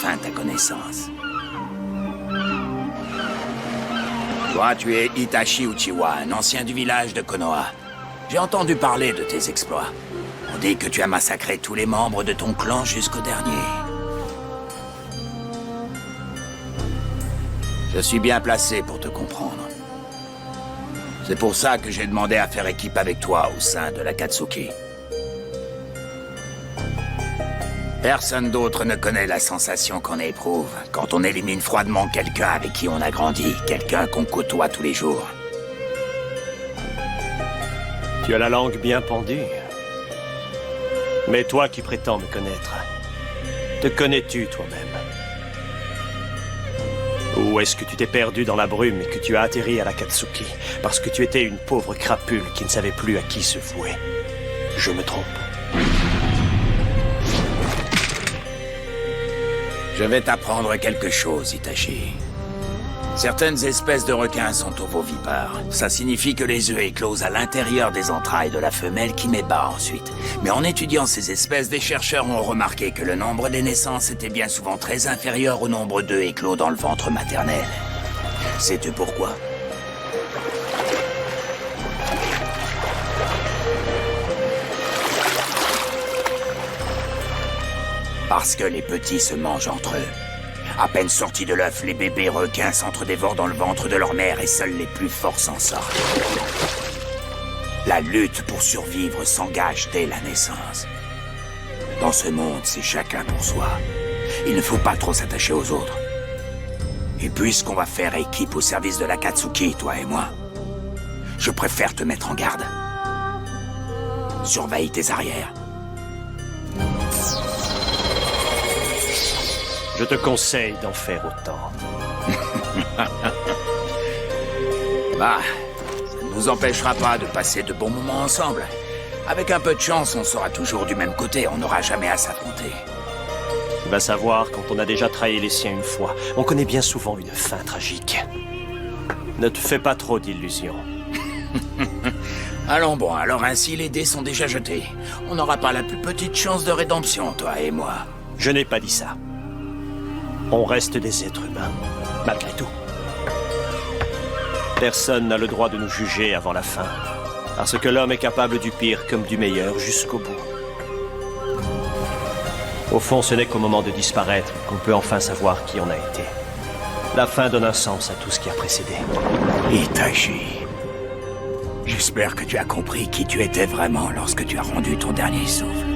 enfin ta connaissance. Toi, tu es Itachi Uchiwa, un ancien du village de Konoha. J'ai entendu parler de tes exploits. On dit que tu as massacré tous les membres de ton clan jusqu'au dernier. Je suis bien placé pour te comprendre. C'est pour ça que j'ai demandé à faire équipe avec toi au sein de l'Akatsuki. Personne d'autre ne connaît la sensation qu'on éprouve quand on élimine froidement quelqu'un avec qui on a grandi, quelqu'un qu'on côtoie tous les jours. Tu as la langue bien pendue. Mais toi qui prétends me connaître, te connais-tu toi-même? Ou est-ce que tu t'es perdu dans la brume et que tu as atterri à l'Akatsuki parce que tu étais une pauvre crapule qui ne savait plus à qui se vouer? Je me trompe. Je vais t'apprendre quelque chose, Itachi. Certaines espèces de requins sont ovovipares. Ça signifie que les œufs éclosent à l'intérieur des entrailles de la femelle qui met bas ensuite. Mais en étudiant ces espèces, des chercheurs ont remarqué que le nombre des naissances était bien souvent très inférieur au nombre d'œufs éclos dans le ventre maternel. Sais-tu pourquoi? Parce que les petits se mangent entre eux. À peine sortis de l'œuf, les bébés requins s'entre-dévorent dans le ventre de leur mère et seuls les plus forts s'en sortent. La lutte pour survivre s'engage dès la naissance. Dans ce monde, c'est chacun pour soi. Il ne faut pas trop s'attacher aux autres. Et puisqu'on va faire équipe au service de l'Akatsuki, toi et moi, je préfère te mettre en garde. Surveille tes arrières. Je te conseille d'en faire autant. Bah, ça ne nous empêchera pas de passer de bons moments ensemble. Avec un peu de chance, on sera toujours du même côté, on n'aura jamais à s'affronter. Tu vas savoir quand on a déjà trahi les siens une fois. On connaît bien souvent une fin tragique. Ne te fais pas trop d'illusions. Allons bon, alors ainsi les dés sont déjà jetés. On n'aura pas la plus petite chance de rédemption, toi et moi. Je n'ai pas dit ça. On reste des êtres humains, malgré tout. Personne n'a le droit de nous juger avant la fin, parce que l'homme est capable du pire comme du meilleur jusqu'au bout. Au fond, ce n'est qu'au moment de disparaître qu'on peut enfin savoir qui on a été. La fin donne un sens à tout ce qui a précédé. Itachi, j'espère que tu as compris qui tu étais vraiment lorsque tu as rendu ton dernier souffle.